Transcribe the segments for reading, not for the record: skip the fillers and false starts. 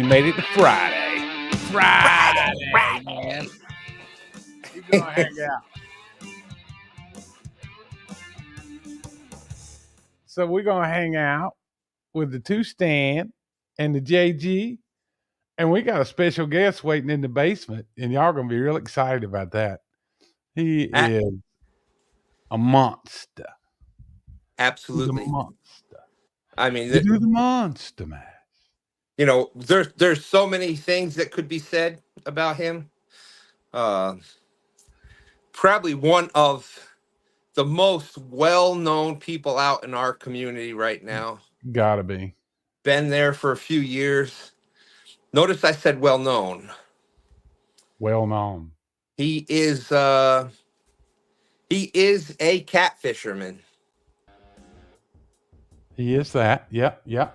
made it to Friday. Friday, man. We're gonna hang out. So we're gonna hang out with the 2Stan and the JG, and we got a special guest waiting in the basement, and y'all gonna be real excited about that. He is a monster. Absolutely. He's a monster. I mean, do the monster match. You know, there's so many things that could be said about him. Probably one of the most well-known people out in our community right now. Gotta be. Been there for a few years. Notice I said well-known. Well-known. He is a cat fisherman. He is that. Yep. Yeah.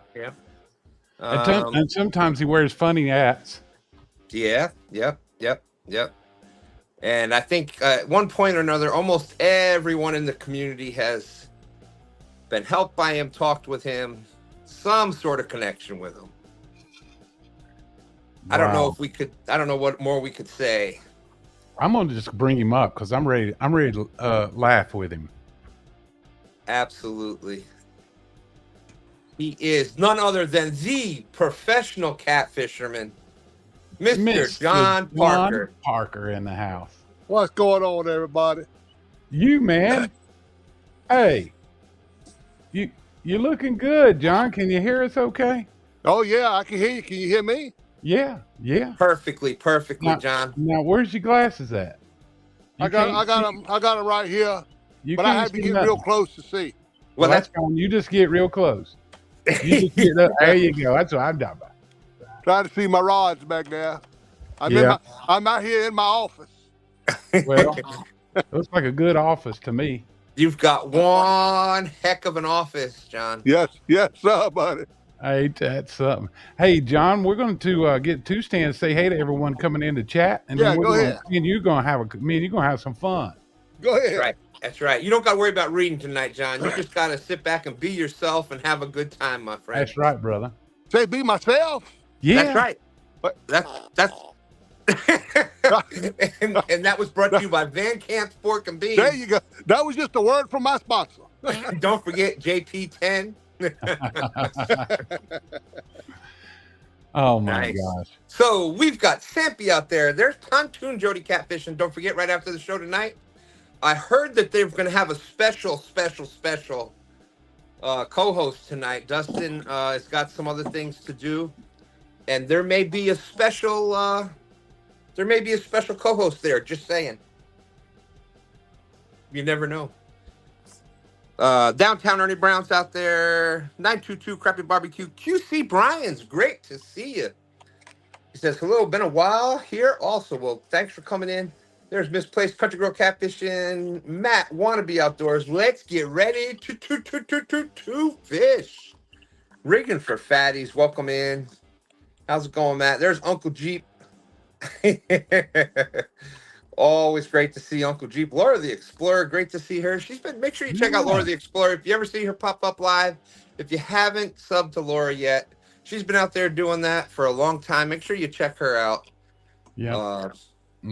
And sometimes he wears funny hats. Yeah. Yep. And I think at one point or another, almost everyone in the community has been helped by him, talked with him, some sort of connection with him. Wow. I don't know what more we could say. I'm going to just bring him up because I'm ready to laugh with him. Absolutely. He is none other than the professional cat fisherman, Mr. John Parker. John Parker in the house. What's going on, everybody? You, man. Hey, you're looking good, John. Can you hear us okay? Oh, yeah, I can hear you. Can you hear me? Yeah. Perfectly, now, John. Now, where's your glasses at? I got them right here, but I have to get real close to see. Well, that's fine. You just get real close. You just get there you go. That's what I'm talking about. Trying to see my rods back there. I'm out here in my office. Well, looks like a good office to me. You've got one heck of an office, John. Yes, sir, buddy. Ain't that something? Hey, John, we're going to get 2Stans to say hey to everyone coming in to chat, and then go ahead. Me and you're going to have some fun. Go ahead. That's right. You don't got to worry about reading tonight, John. You just got to sit back and be yourself and have a good time, my friend. That's right, brother. Say be myself. Yeah, that's right. But that's and that was brought to you by Van Camp's Pork and Beans. There you go. That was just a word from my sponsor. Don't forget JP10. Oh my gosh. So we've got Sampy out there. There's Pontoon Jody Catfishing. Don't forget, right after the show tonight, I heard that they're going to have a special co-host tonight. Dustin has got some other things to do, and there may be a special co-host there. Just saying. You never know. Downtown Ernie Brown's out there. 922 Crappy Barbecue. QC Brian's great to see you. He says, hello, been a while here also. Well, thanks for coming in. There's Misplaced Country Girl Catfishing. Matt, Wannabe Outdoors. Let's get ready to fish. Rigging for Fatties. Welcome in. How's it going, Matt? There's Uncle Jeep. Always great to see Uncle Jeep. Laura the Explorer, great to see her. Make sure you check out Laura the Explorer. If you ever see her pop up live, if you haven't subbed to Laura yet, she's been out there doing that for a long time. Make sure you check her out. Yeah.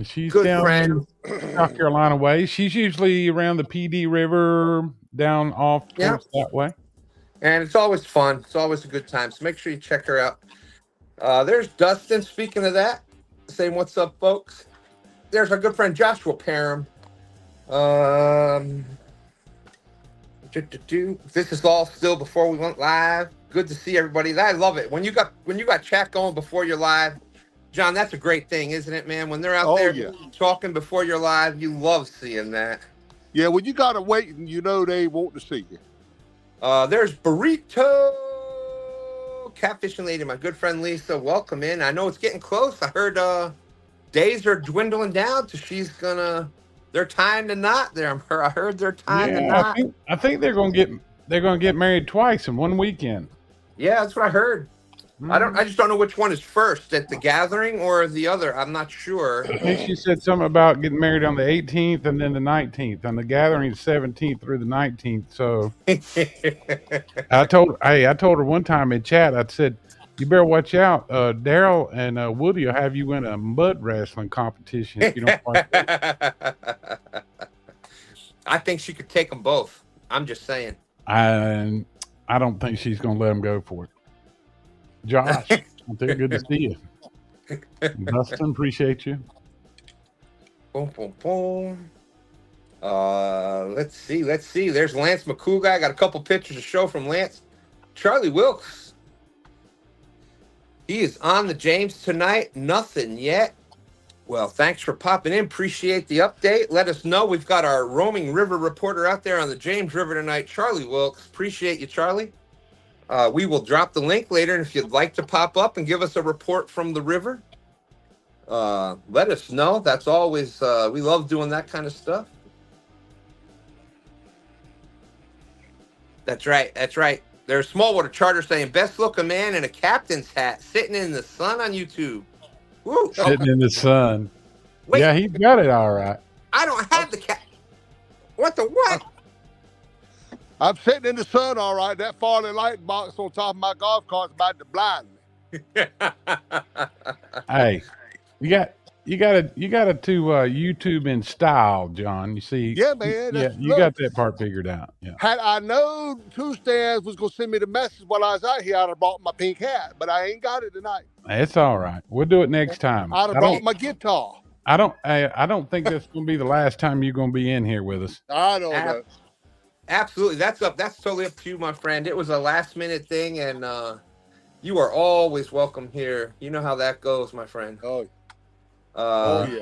She's good down friend. South Carolina way. She's usually around the PD River, down off that way. And it's always fun. It's always a good time. So make sure you check her out. There's Dustin. Speaking of that, saying what's up, folks. There's our good friend Joshua Parham. This is all still before we went live. Good to see everybody. I love it when you got chat going before you're live. John, that's a great thing, isn't it, man? When they're out there talking before you're live, you love seeing that. Yeah, when you gotta wait and you know they want to see you. There's Burrito Catfishing Lady, my good friend Lisa. Welcome in. I know it's getting close. I heard days are dwindling down to they're tying the knot there. I heard they're tying the knot. I think they're gonna get married twice in one weekend. Yeah, that's what I heard. I just don't know which one is first, at the gathering or the other. I'm not sure. I think she said something about getting married on the 18th and then the 19th, and the gathering is 17th through the 19th. So I told her one time in chat, I said, You better watch out. Daryl and Woody will have you in a mud wrestling competition if you don't watch that. I think she could take them both. I'm just saying. I don't think she's going to let him go for it. Josh, out there, good to see you. Dustin, appreciate you. Boom, boom, boom. Let's see. There's Lance McCouga. I got a couple pictures to show from Lance. Charlie Wilkes. He is on the James tonight. Nothing yet. Well, thanks for popping in. Appreciate the update. Let us know. We've got our roaming river reporter out there on the James River tonight, Charlie Wilkes. Appreciate you, Charlie. We will drop the link later, and if you'd like to pop up and give us a report from the river, let us know. That's always, we love doing that kind of stuff. That's right. There's Smallwater Charter saying, best looking man in a captain's hat sitting in the sun on YouTube. Woo. Sitting in the sun. Wait, yeah, he got it all right. I don't have the cat. What the what? I'm sitting in the sun all right. That Farley light box on top of my golf cart's about to blind me. Hey, you got to YouTube in style, John. You see? Yeah, man. You got that part figured out. Yeah. Had I known 2Stans was gonna send me the message while I was out here, I'd have brought my pink hat, but I ain't got it tonight. It's all right. We'll do it next time. I'd have brought my guitar. I don't think that's gonna be the last time you're gonna be in here with us. I don't know. Absolutely. That's totally up to you, my friend. It was a last minute thing, and you are always welcome here. You know how that goes, my friend. Yeah.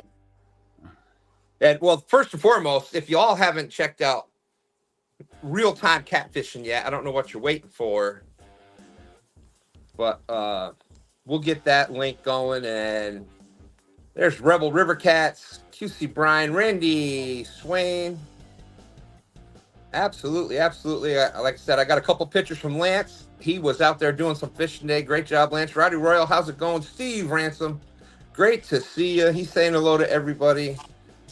And well, first and foremost, if you all haven't checked out real-time catfishing yet, I don't know what you're waiting for, but we'll get that link going. And there's Rebel River Cats, QC Brian, Randy, Swain. Absolutely. Like I said, I got a couple pictures from Lance. He was out there doing some fishing today. Great job, Lance. Roddy Royal, how's it going? Steve Ransom, great to see you. He's saying hello to everybody.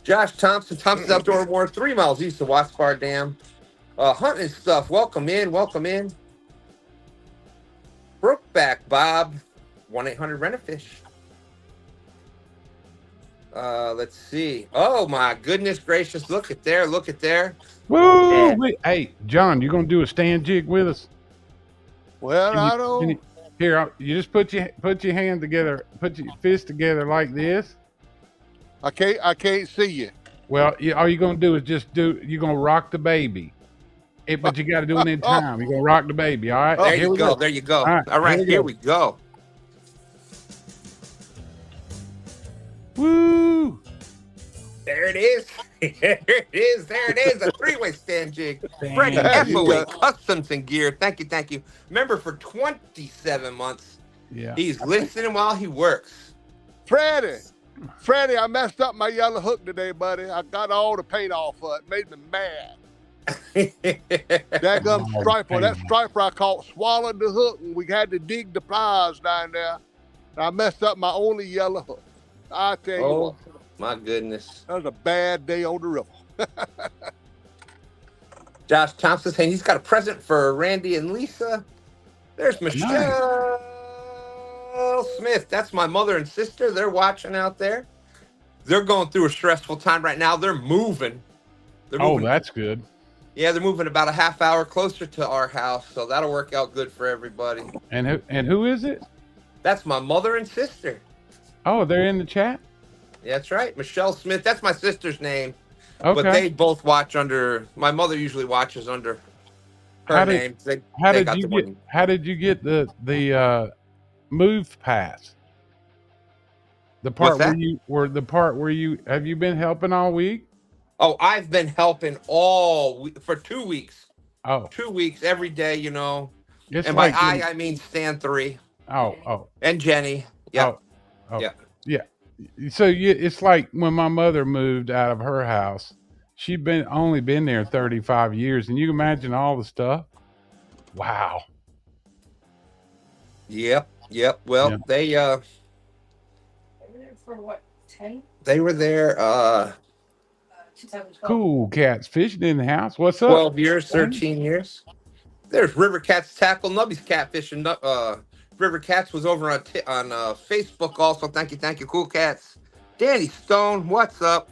Josh Thompson's Outdoor War, 3 miles east of Watts Dam. Hunting stuff, welcome in. Brookback Bob, 1-800-RENT-A-FISH. Let's see. Oh my goodness gracious! Look at there. Woo! Hey, John, you gonna do a stand jig with us? Well, I don't. You just put your hand together, put your fist together like this. I can't see you. Well, all you're gonna do is you're gonna rock the baby. But you got to do it in time. You're gonna rock the baby. All right. There you go. There you go. All right. Here we go. Woo! There it is. There it is. A 3-way stand jig. Freddie FOA Customs and Gear. Thank you. Remember, for 27 months, he's listening while he works. Freddie, I messed up my yellow hook today, buddy. I got all the paint off of it. Made me mad. That gum striper. That striper I caught swallowed the hook, and we had to dig the pliers down there. I messed up my only yellow hook. I tell you what. My goodness. That was a bad day on the river. Josh Thompson saying he's got a present for Randy and Lisa. There's Michelle Smith. That's my mother and sister. They're watching out there. They're going through a stressful time right now. They're moving. That's good. Yeah, they're moving about a half hour closer to our house, so that'll work out good for everybody. And who is it? That's my mother and sister. Oh, they're in the chat? Yeah, that's right. Michelle Smith. That's my sister's name. Okay. But they both watch under, my mother usually watches under her name. How did you get the move pass? The part where you have you been helping all week? Oh, I've been helping for 2 weeks. Oh. 2 weeks every day, you know. It's and by I mean Stan 3. Oh. And Jenny. Yeah. Oh. Yeah. So it's like when my mother moved out of her house, she'd only been there 35 years, and you can imagine all the stuff. Wow. Yep. Well, they were there for what, 10? They were there. Cool Cats fishing in the house. What's up? 12 years, 13 years. There's River Cats Tackle, Nubby's Catfishing, River Cats was over on Facebook also. Thank you, Cool Cats. Danny Stone, what's up?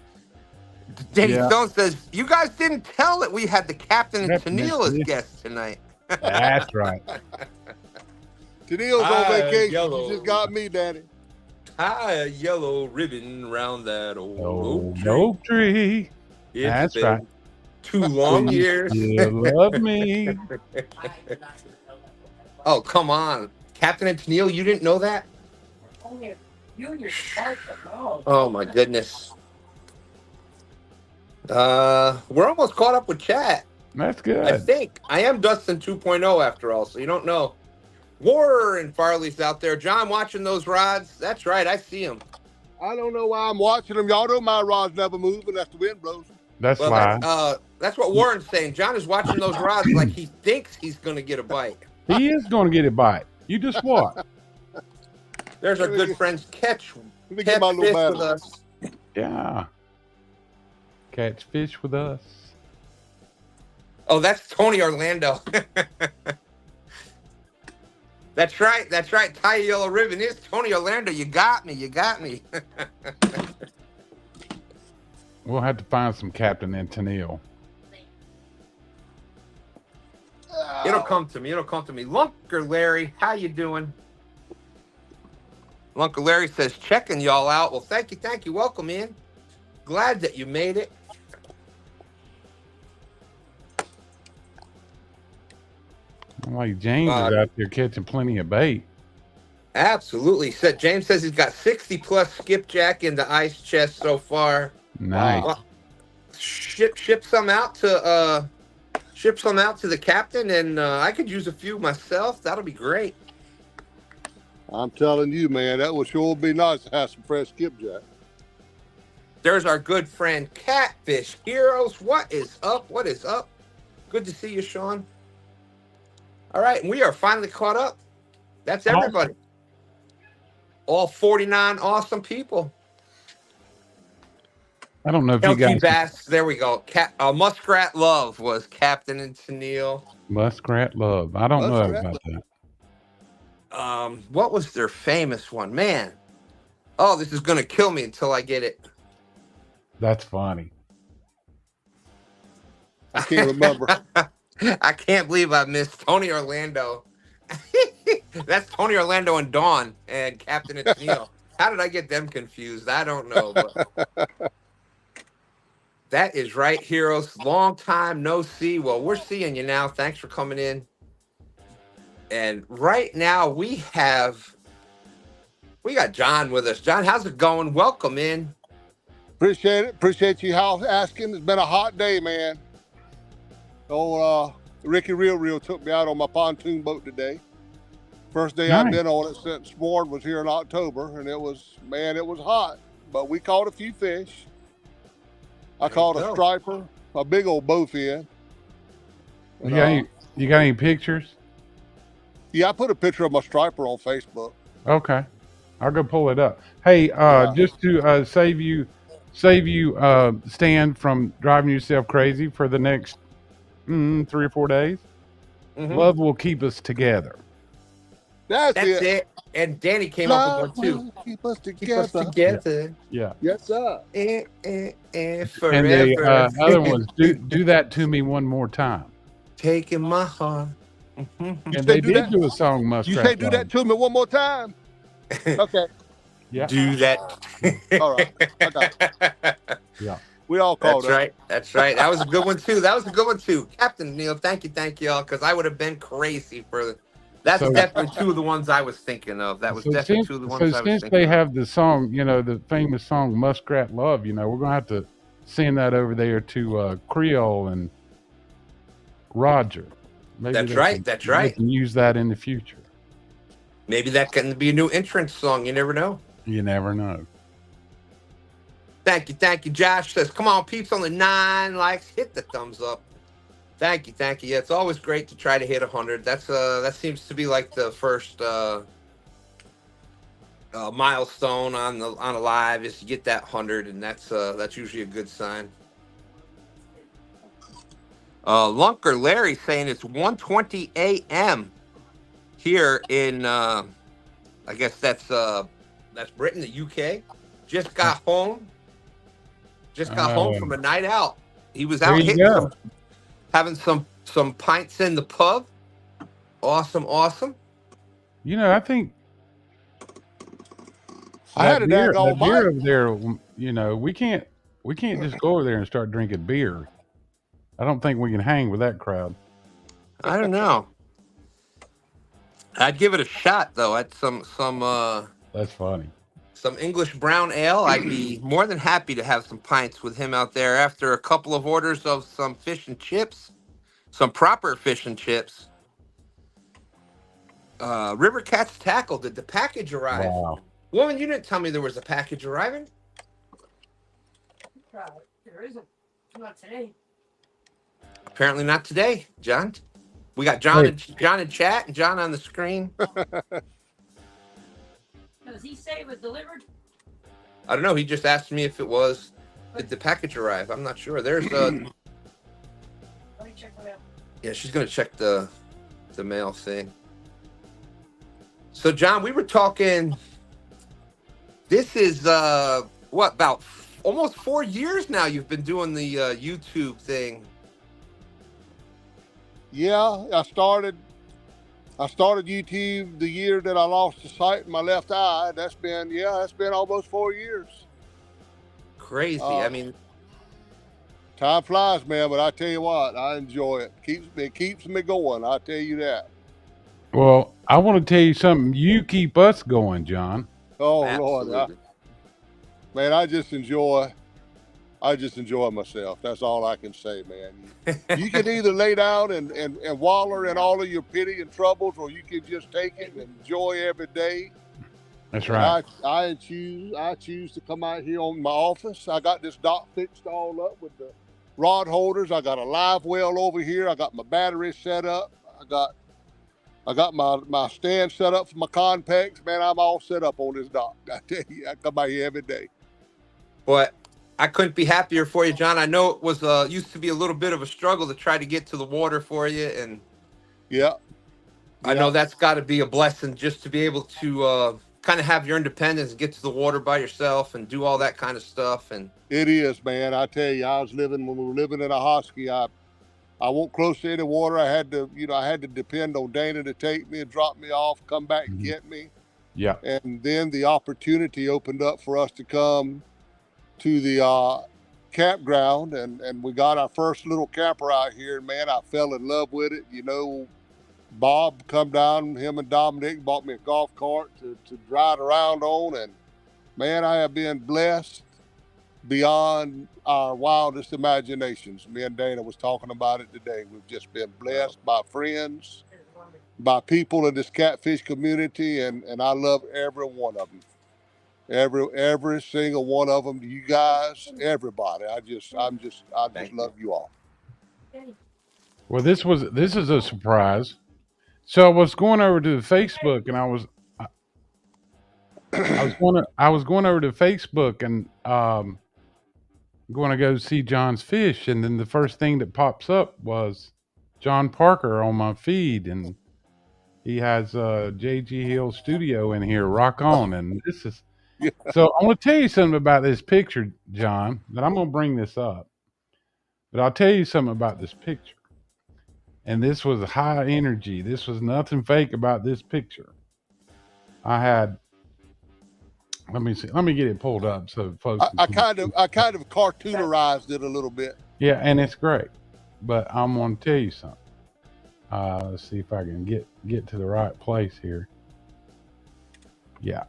Danny Yeah. Stone says, you guys didn't tell that we had the captain and Captain and Tennille as Tennille. guests tonight. That's right. Tennille's on vacation. Yellow. You just got me, Danny. Tie a yellow ribbon round that old Oh, oak tree. It's That's been right. 2 long Do you years. still love me? Oh, come on. Captain and Tennille, you didn't know that? Oh, my goodness. We're almost caught up with chat. That's good. I think. I am Dustin 2.0 after all, so you don't know. Warren Farley's out there. John watching those rods. That's right. I see him. I don't know why I'm watching them. Y'all know my rod's never moving. That's the wind blows. That's Well, why. that's what Warren's saying. John is watching those rods like he thinks he's going to get a bite. He is going to get a bite. You just what? There's our good friends Catch Let me get my little Fish battle. with us. Yeah. Catch fish with us. Oh, that's Tony Orlando. That's right. That's right. Tie a yellow ribbon is Tony Orlando. You got me. You got me. We'll have to find some Captain and Tennille. It'll come to me. It'll come to me. Lunker Larry, how you doing? Lunker Larry says, checking y'all out. Well, thank you. Thank you. Welcome in. Glad that you made it. Like James is out there catching plenty of bait. Absolutely. James says he's got 60 plus skipjack in the ice chest so far. Nice. Well, ship some out to the captain, and I could use a few myself. That'll be great. I'm telling you, man, that would sure be nice to have some fresh skipjack. There's our good friend Catfish Heroes. What is up? What is up? Good to see you, Sean. All right, we are finally caught up. That's everybody. All 49 awesome people. I don't know if you LT guys... Bass, there we go. Muskrat Love was Captain and Tennille. Muskrat Love. I don't know about that. What was their famous one? Man. Oh, this is going to kill me until I get it. That's funny. I can't remember. I can't believe I missed Tony Orlando. That's Tony Orlando and Dawn and Captain and Tennille. How did I get them confused? I don't know. But that is right, Heroes. Long time no see. Well, we're seeing you now. Thanks for coming in. And right now we got John with us. John, how's it going? Welcome in. Appreciate it. Appreciate you asking. It's been a hot day, man. Ricky Real took me out on my pontoon boat today. First day Nice. I've been on it since Ward was here in October, and it was hot. But we caught a few fish. I caught a striper, a big old bowfin. You got any pictures? Yeah, I put a picture of my striper on Facebook. Okay, I'll go pull it up. Hey, just to save you, Stan, from driving yourself crazy for the next 3 or 4 days. Mm-hmm. Love will keep us together. That's it. And Danny came up with one too. Keep us together. Yeah. Yes, sir. Forever. And the other ones, do that to me one more time. Taking my heart. And they did do a song, Muskrat. You say do that to me one more time. Okay. Yeah. Do that. All right. I got it. Yeah. We all called That's right. That's right. That was a good one too. Captain Neil, thank you all, because I would have been crazy for. That's definitely two of the ones I was thinking of. That was definitely two of the ones I was thinking of. So since they have the song, the famous song Muskrat Love, we're going to have to send that over there to Creole and Roger. Maybe that's right. That's right. They can use that in the future. Maybe that can be a new entrance song. You never know. You never know. Thank you. Josh says, come on, peeps, only 9 likes. Hit the thumbs up. Thank you. Yeah, it's always great to try to hit 100. That seems to be like the first milestone on a live is to get that 100, and that's usually a good sign. Lunker Larry saying it's 1:20 a.m. here in I guess that's Britain, the UK. Just got home. Just got home from a night out. He was There out you hitting go. having some pints in the pub. Awesome. You know, I think I had a that daggone beer mic. over there. You know, we can't just go over there and start drinking beer. I don't think we can hang with that crowd. I don't know. I'd give it a shot though. At some That's funny. some English brown ale. I'd be more than happy to have some pints with him out there after a couple of orders of some fish and chips, some proper fish and chips. River Cat's Tackle. Did the package arrive? Wow. Woman, you didn't tell me there was a package arriving. There isn't. Not today. Apparently not today, John. We got John in chat and John on the screen. Does he say it was delivered? I don't know. He just asked me if it was. Did the package arrive? I'm not sure. There's Let me check the mail. Yeah, she's gonna check the mail thing. So John, we were talking. This is what, about almost 4 years now you've been doing the YouTube thing. Yeah, I started YouTube the year that I lost the sight in my left eye. That's been almost 4 years. Crazy. I mean, time flies, man, but I tell you what, I enjoy it. It keeps me going, I tell you that. Well, I want to tell you something. You keep us going, John. Oh absolutely. Lord, man, I just enjoy myself. That's all I can say, man. You can either lay down and waller in all of your pity and troubles, or you can just take it and enjoy every day. That's right. I choose to come out here on my office. I got this dock fixed all up with the rod holders. I got a live well over here. I got my battery set up. I got my stand set up for my conpex. Man, I'm all set up on this dock. I tell you, I come out here every day. But I couldn't be happier for you, John. I know it was used to be a little bit of a struggle to try to get to the water for you, and yeah, I know that's got to be a blessing just to be able to kind of have your independence, get to the water by yourself, and do all that kind of stuff. And it is, man. I tell you, when we were living in a hosky, I wasn't close to any water. I had to depend on Dana to take me and drop me off, come back and get me. Yeah. And then the opportunity opened up for us to come to the campground, and we got our first little camper out here. And man, I fell in love with it. You know, Bob come down, him and Dominic bought me a golf cart to ride around on, and man, I have been blessed beyond our wildest imaginations. Me and Dana was talking about it today. We've just been blessed by friends, by people in this catfish community, and I love every one of them. Every single one of them. You guys, everybody. I just love you all. Well, this is a surprise. So I was going over to the Facebook, and I was going over to Facebook and going to go see John's fish, and then the first thing that pops up was John Parker on my feed, and he has JG Hill Studio in here. Rock on, and this is. Yeah. So I want to tell you something about this picture, John. That I'm going to bring this up, but I'll tell you something about this picture. And this was high energy. This was nothing fake about this picture. I had. Let me see. Let me get it pulled up so folks. I kind of cartoonerized it a little bit. Yeah, and it's great. But I'm going to tell you something. Let's see if I can get to the right place here. Yeah.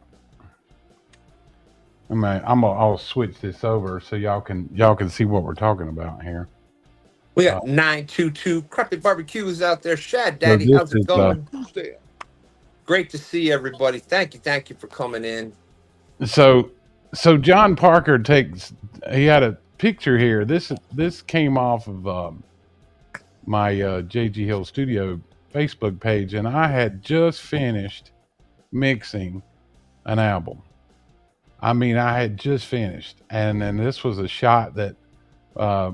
I'll switch this over so y'all can see what we're talking about here. We got 922 Crappy Barbecues out there. Shad Daddy, how's it going? Great to see everybody. Thank you for coming in. So John Parker he had a picture here. This came off of my JG Hill Studio Facebook page, and I had just finished mixing an album. I mean, I had just finished, and then this was a shot that I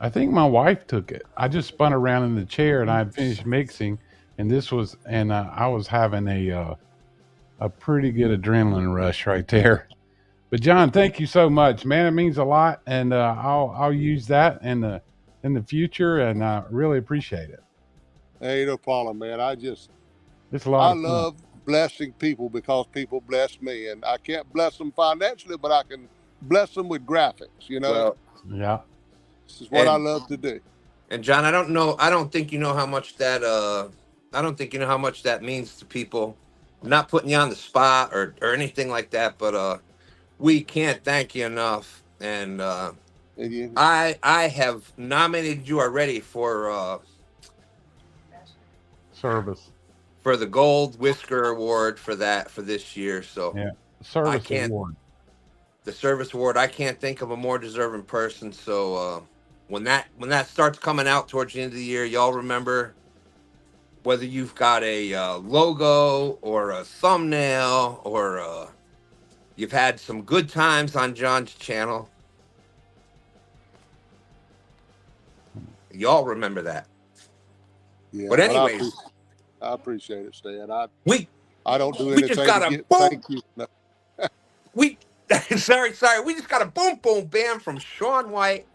think my wife took it. I just spun around in the chair, and I had finished mixing. and this was, and I was having a pretty good adrenaline rush right there. But John, thank you so much, man. It means a lot, and I'll use that in the future, and I really appreciate it. Hey, no problem, man. It's a lot I of fun. love blessing people because people bless me, and I can't bless them financially, but I can bless them with graphics. You know, Well, Yeah. this is what I and love to do. and John, I don't know. I don't think you know how much that. I don't think you know how much that means to people. I'm not putting you on the spot or anything like that, but we can't thank you enough. And And you, I have nominated you already Service. for the Gold Whisker Award for this year. So Yeah. I Service can't award. the service award. I can't think of a more deserving person. So when that starts coming out towards the end of the year, y'all remember whether you've got a logo or a thumbnail or you've had some good times on John's channel. Y'all remember that. yeah. But anyways, I appreciate it, Stan. we I don't do we just anything got to a get boom. thank you. No. We sorry. We just got a boom boom bam from Sean White.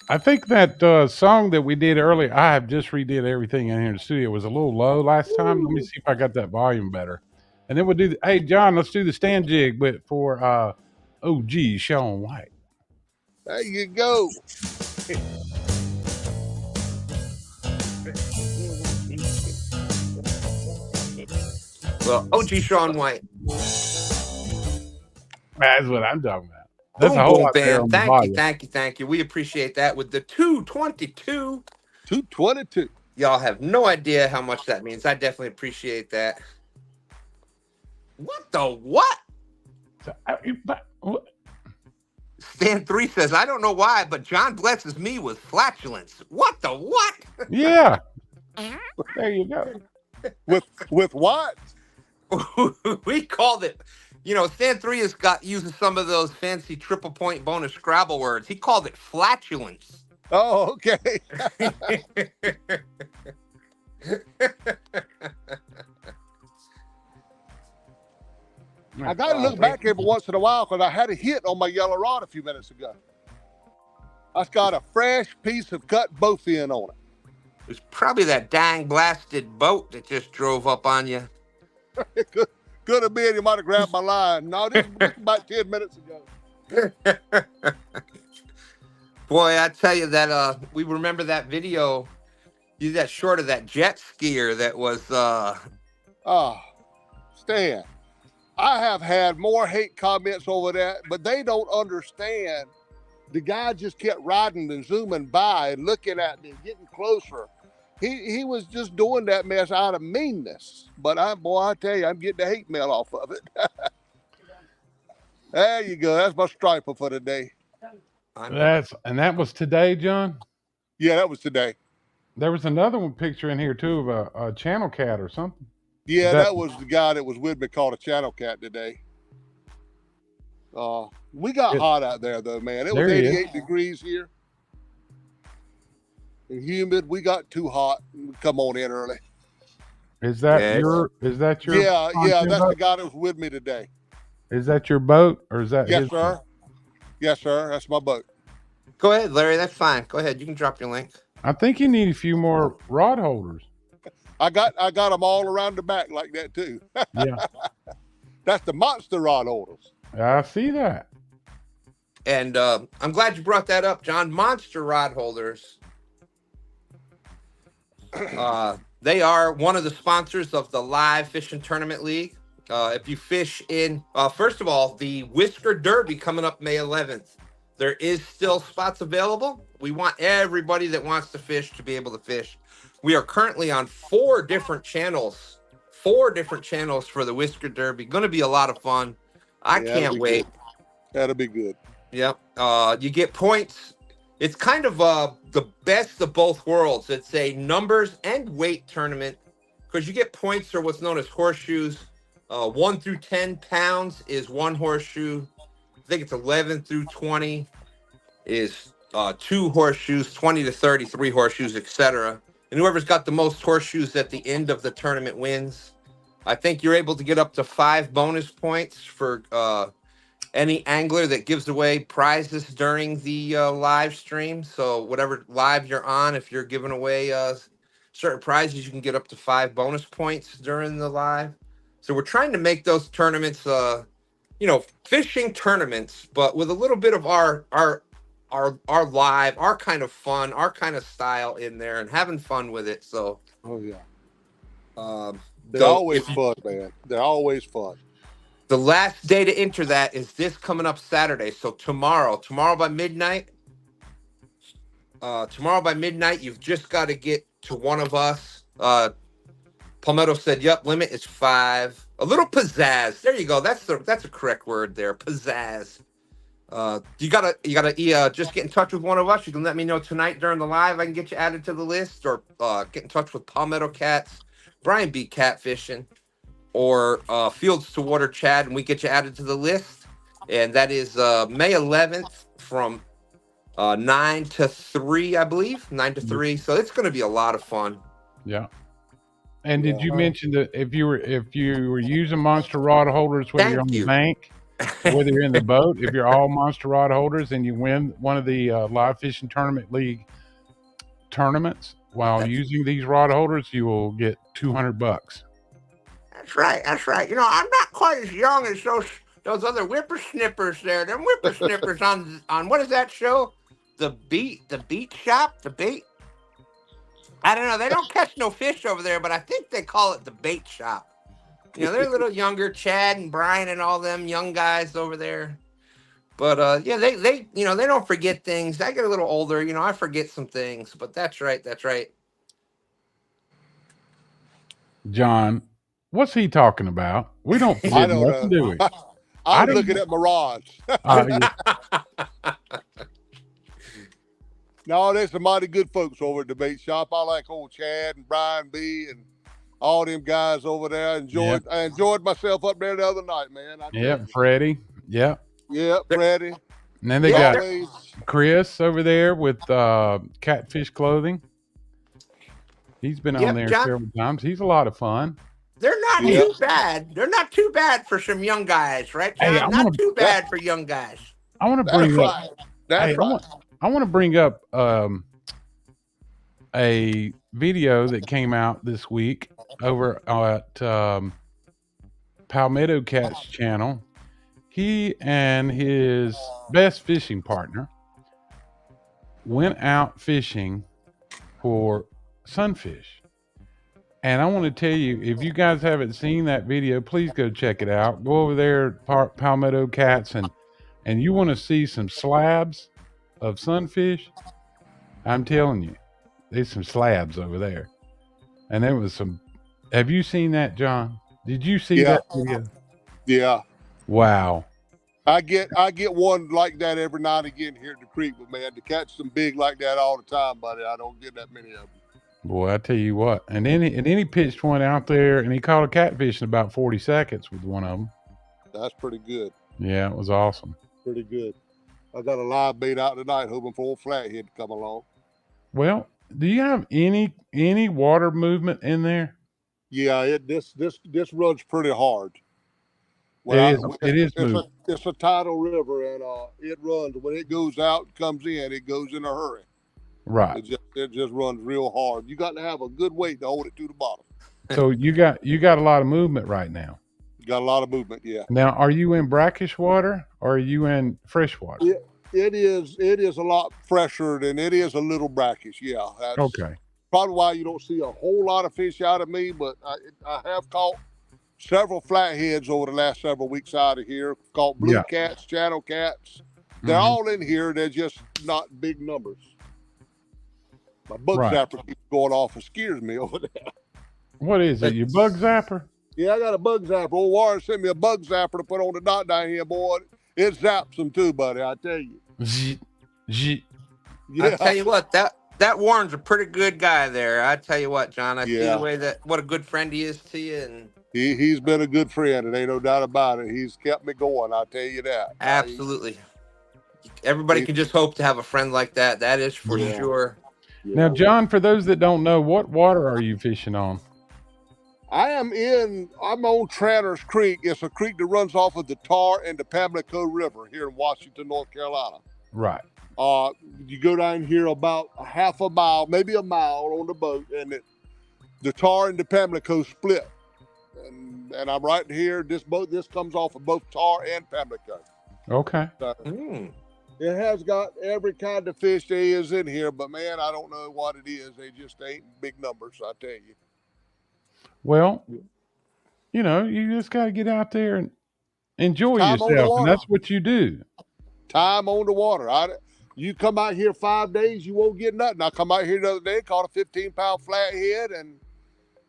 I think that song that we did earlier, I have just redid everything in here in the studio. It was a little low last time. Let me see if I got that volume better. And then we'll do, hey, John, let's do the stand jig but for OG Sean White. There you go. Well, OG Sean White. That's what I'm talking about. That's Boom a whole boom lot there bam. on the Thank you, volume. thank you, thank you. We appreciate that with the 222. 222. Y'all have no idea how much that means. I definitely appreciate that. What the what? Stan 3 says, I don't know why, but John blesses me with flatulence. What the what? Yeah. There you go. With what? We called it, Stan 3 has got using some of those fancy triple point bonus Scrabble words. He called it flatulence. Oh, okay. I got to look back every once in a while because I had a hit on my yellow rod a few minutes ago. I've got a fresh piece of cut both end on it. It's probably that dang blasted boat that just drove up on you. It could have been. You might have grabbed my line. No, this was about 10 minutes ago. Boy, I tell you that we remember that video. You did that short of that jet skier that was Stan, I have had more hate comments over that, but they don't understand. The guy just kept riding and zooming by and looking at me, getting closer. He was just doing that mess out of meanness. But I tell you, I'm getting the hate mail off of it. There you go. That's my striper for today. And that was today, John? Yeah, that was today. There was another one picture in here too of a channel cat or something. Yeah, that was the guy that was with me called a channel cat today. We got hot out there though, man. It was 88 degrees here. And humid. We got too hot. Come on in early. Is that your Yeah, that's boat? the guy that was with me today. Is that your boat or is that Yes, his sir. boat? Yes, sir. That's my boat. Go ahead, Larry. That's fine. Go ahead. You can drop your link. I think you need a few more rod holders. I got them all around the back like that too. Yeah. That's the monster rod holders. I see that. And I'm glad you brought that up, John. Monster rod holders. They are one of the sponsors of the Live Fishing Tournament League. If you fish in, first of all, the Whisker Derby coming up May 11th. There is still spots available. We want everybody that wants to fish to be able to fish. We are currently on 4 different channels. 4 different channels for the Whisker Derby. Going to be a lot of fun. I can't wait. Good. That'll be good. Yep. You get points. It's kind of the best of both worlds. It's a numbers and weight tournament because you get points for what's known as horseshoes. 1 through 10 pounds is 1 horseshoe. I think it's 11 through 20 is 2 horseshoes, 20 to 30, 3 horseshoes, etc. And whoever's got the most horseshoes at the end of the tournament wins. I think you're able to get up to 5 bonus points for any angler that gives away prizes during the live stream. So whatever live you're on, if you're giving away certain prizes, you can get up to 5 bonus points during the live. So we're trying to make those tournaments, fishing tournaments, but with a little bit of our live, our kind of fun, our kind of style in there, and having fun with it. So, Oh yeah, they're so always fun, man. They're always fun. the last day to enter that is this coming up Saturday. So tomorrow by midnight. Tomorrow by midnight, you've just got to get to one of us. Palmetto said, "Yep, limit is 5." A little pizzazz. There you go. That's a correct word there. Pizzazz. You gotta just get in touch with one of us. You can let me know tonight during the live. I can get you added to the list, or get in touch with Palmetto Cats, Brian B. Catfishing, or Fields to Water Chad, and we get you added to the list. And that is May 11th from 9 to 3, I believe. 9 to 3. So it's going to be a lot of fun. Yeah. And did you mention that if you were using monster rod holders, whether you're on the bank, whether you're in the boat, if you're all monster rod holders and you win one of the live fishing tournament league tournaments while using these rod holders, you will get $200. That's right. That's right. I'm not quite as young as those other whippersnippers there. Them whippersnippers on what is that show? The beat shop, the bait. I don't know. They don't catch no fish over there, but I think they call it the bait shop. They're a little younger, Chad and Brian and all them young guys over there. But they don't forget things. I get a little older, I forget some things. But that's right. That's right. John, what's he talking about? We don't I forget don't nothing, know. do we? I'm looking at my rods. No, there's some mighty good folks over at the bait shop. I like old Chad and Brian B. and all them guys over there. I enjoyed myself up there the other night, man. Freddie. Yep. Yeah, Freddie. And then they got Chris over there with Catfish Clothing. He's been on there several times. He's a lot of fun. They're not too bad. They're not too bad for some young guys, right, John? Hey, not too bad for young guys. I want to bring up. That's right. I want to bring up a video that came out this week over at Palmetto Cat's channel. He and his best fishing partner went out fishing for sunfish. And I want to tell you, if you guys haven't seen that video, please go check it out. Go over there at Palmetto Cats and you want to see some slabs of sunfish. I'm telling you, there's some slabs over there. And there was some. Have you seen that, John? Did you see that video? Yeah. Wow. I get one like that every now and again here at the creek, but man, to catch some big like that all the time, buddy, I don't get that many of them. Boy, I tell you what. And then he pitched one out there, and he caught a catfish in about 40 seconds with one of them. That's pretty good. Yeah, it was awesome. Pretty good. I got a live bait out tonight, hoping for a flathead to come along. Well, do you have any water movement in there? Yeah, this runs pretty hard. It is moving. It's a tidal river, and it runs when it goes out and comes in. It goes in a hurry. Right. It just runs real hard. You got to have a good weight to hold it to the bottom. So you got a lot of movement right now. Got a lot of movement, yeah. Now, are you in brackish water or are you in fresh water? Yeah, it is a lot fresher and it is a little brackish, yeah. That's okay. Probably why you don't see a whole lot of fish out of me, but I have caught several flatheads over the last several weeks out of here. Caught blue cats, channel cats. They're all in here. They're just not big numbers. My bug zapper keeps going off and scares me over there. What is it? Your bug zapper? Yeah, I got a bug zapper. Old Warren sent me a bug zapper to put on the dot down here, boy. It zaps them too, buddy. I tell you. Yeah. I tell you what, that Warren's a pretty good guy there. I tell you what, John. I see the way what a good friend he is to you, and he's been a good friend, and ain't no doubt about it. He's kept me going. I'll tell you that. Absolutely. Everybody can just hope to have a friend like that. That is for sure. Now, Yeah. John, for those that don't know, what water are you fishing on? I'm on Tranter's Creek. It's a creek that runs off of the Tar and the Pamlico River here in Washington, North Carolina. Right. You go down here about a half a mile, maybe a mile on the boat, and the Tar and the Pamlico split. And I'm right here. This comes off of both Tar and Pamlico. Okay. So, it has got every kind of fish there is in here, but man, I don't know what it is. They just ain't big numbers, I tell you. Well, you know, you just got to get out there and enjoy Time on the yourself, and water. that's what you do. Time on the water. You come out here 5 days, you won't get nothing. I come out here the other day, caught a 15-pound flathead, and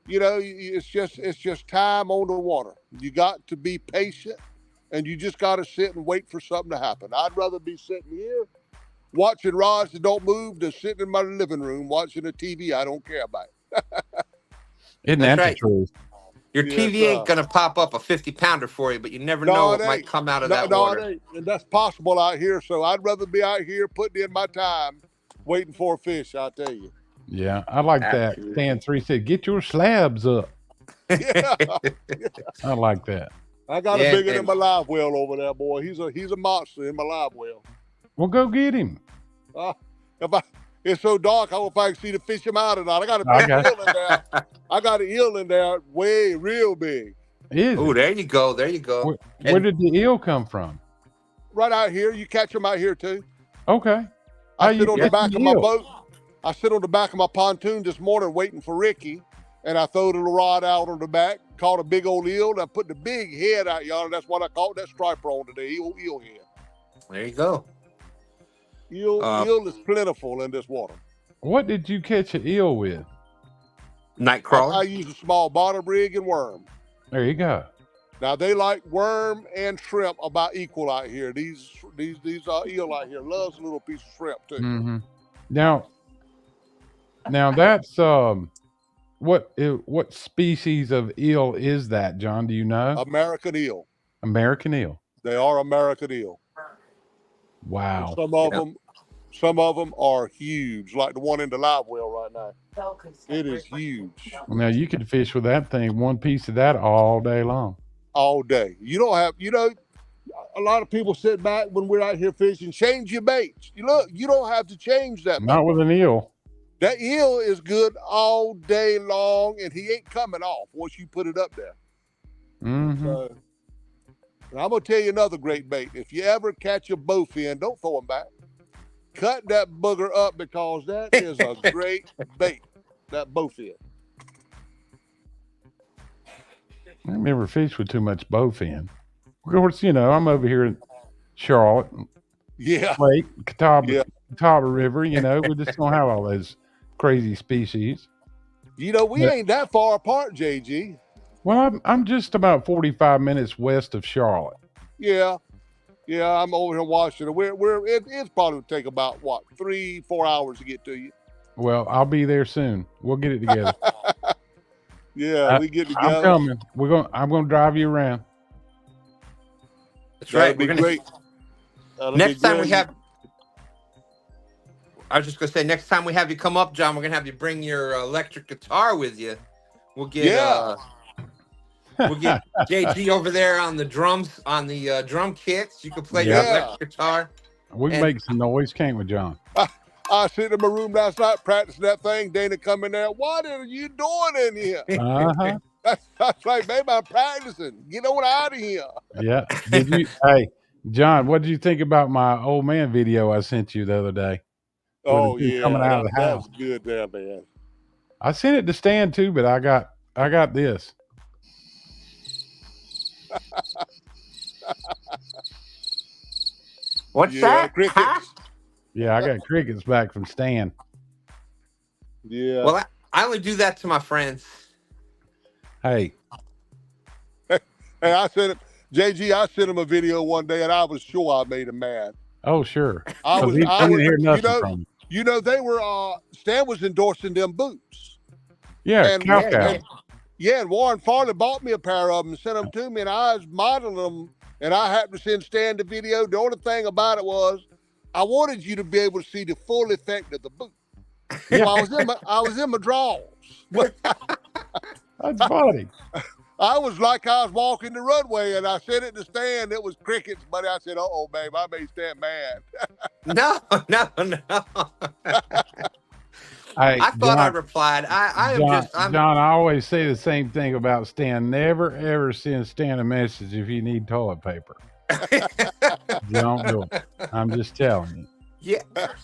you know, it's just time on the water. You got to be patient, and you just got to sit and wait for something to happen. I'd rather be sitting here watching rods that don't move than sitting in my living room watching a TV I don't care about. Isn't That's that right. the truth? Your TV ain't gonna pop up a 50-pounder for you, but you never know what might come out of that water. It ain't. And that's possible out here. So I'd rather be out here putting in my time waiting for a fish, I tell you. Yeah, I like that. Stan 3 said, "Get your slabs up." Yeah. I like that. I got a bigger than my live well over there, boy. He's a monster in my live well. Well, go get him. It's so dark, I don't know if I can see to fish him out or not. I got a big eel in there. I got an eel in there, way real big. Oh, there you go. There you go. Where did the eel come from? Right out here. You catch them out here too. Okay. I sit on the back of my boat. I sit on the back of my pontoon this morning waiting for Ricky, and I throw the rod out on the back, caught a big old eel, and I put the big head out yonder. That's what I caught that striper on today, eel head. There you go. Eel is plentiful in this water. What did you catch an eel with? Nightcrawler. I use a small bottom rig and worm. There you go. Now they like worm and shrimp about equal out here. These eel out here loves a little piece of shrimp too. Mm-hmm. Now that's what species of eel is that, John? Do you know? American eel. American eel. They are American eel. Wow. And some of them are huge, like the one in the live well right now. It is huge. Now you could fish with that thing, one piece of that all day long. All day. You don't have, a lot of people sit back when we're out here fishing, change your baits. You don't have to change that bait. Not with an eel. That eel is good all day long, and he ain't coming off once you put it up there. Mm-hmm. So, I'm going to tell you another great bait. If you ever catch a bowfin, don't throw them back. Cut that booger up because that is a great bait, that bowfin. I never fished with too much bowfin. Of course, I'm over here in Charlotte. Yeah. Lake, Catawba River, we just don't have all those crazy species. We ain't that far apart, JG. Well, I'm just about 45 minutes west of Charlotte. Yeah, I'm over here in Washington. It's probably take about 3-4 hours to get to you. Well, I'll be there soon. We'll get it together. We get together. I'm coming. I'm gonna drive you around. That's right. That'd be great. Next time we have. I was just gonna say, next time we have you come up, John, we're gonna have you bring your electric guitar with you. We'll get we'll get JG over there on the drums, on the drum kits. You can play your electric guitar. We can make some noise, can't we, John? I sit in my room last night practicing that thing. Dana come in there. What are you doing in here? Uh-huh. That's right, baby. I'm practicing. Get on out of here. Yeah. Hey, John, what did you think about my old man video I sent you the other day? Oh yeah, coming out of the house. That's good there, man. I sent it to Stan too, but I got this. What's that? Crickets. Huh? Yeah, I got crickets back from Stan. Yeah. Well, I only do that to my friends. Hey, I sent him, JG. I sent him a video one day, and I was sure I made him mad. Oh, sure. I didn't hear nothing from him. They were. Stan was endorsing them boots. Yeah, and Kalkal. And Warren Farley bought me a pair of them and sent them to me, and I was modeling them, and I happened to send Stan the video. The only thing about it was, I wanted you to be able to see the full effect of the boot. Yeah. Well, I was in my drawers. That's funny. I was like I was walking the runway, and I said it to Stan. It was crickets, buddy. I said, "Uh-oh, babe, I made Stan mad." No. Hey, I thought I replied. I'm John, I always say the same thing about Stan. Never, ever send Stan a message if you need toilet paper. Don't do it. I'm just telling you. yeah,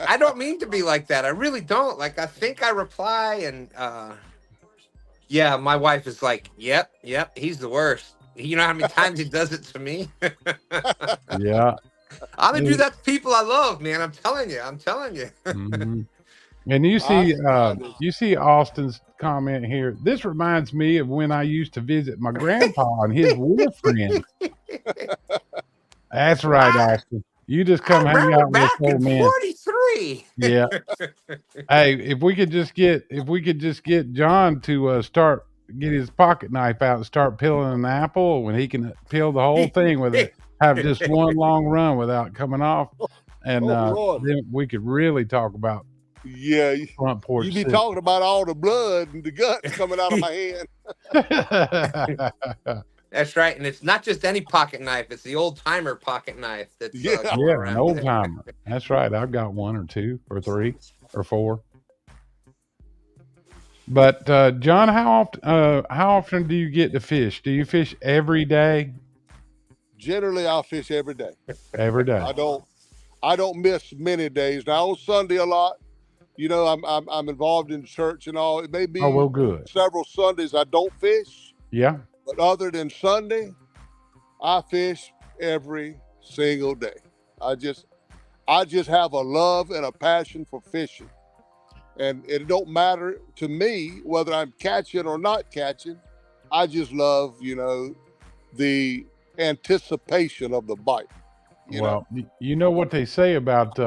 I don't mean to be like that. I really don't. Like, I think I reply, and yeah, my wife is like, yep, he's the worst. You know how many times he does it to me? Yeah. I'm gonna do that to people I love, man. I'm telling you. Mhm. And you see Austin's comment here. This reminds me of when I used to visit my grandpa and his war friends. That's right, Austin. You just I come hang remember out with us back old in men. 43. Yeah. Hey, if we could just get John to get his pocket knife out and start peeling an apple, when he can peel the whole thing with it, have just one long run without coming off, and Lord. then we could really talk about Yeah, front porch. you be talking about all the blood and the guts coming out of my hand. That's right, and it's not just any pocket knife; it's the old timer pocket knife. That's Yeah. going Yeah, around. an old timer. That's right. I've got one or two or three or four. But John, how often do you get to fish? Do you fish every day? Generally, I fish every day. Every day. I don't miss many days. Now on Sunday a lot. You know, I'm involved in church and all. It may be Oh, well, good. several Sundays I don't fish, Yeah. but other than Sunday, I fish every single day. I just have a love and a passion for fishing, and it don't matter to me whether I'm catching or not catching. I just love, the anticipation of the bite. You know what they say about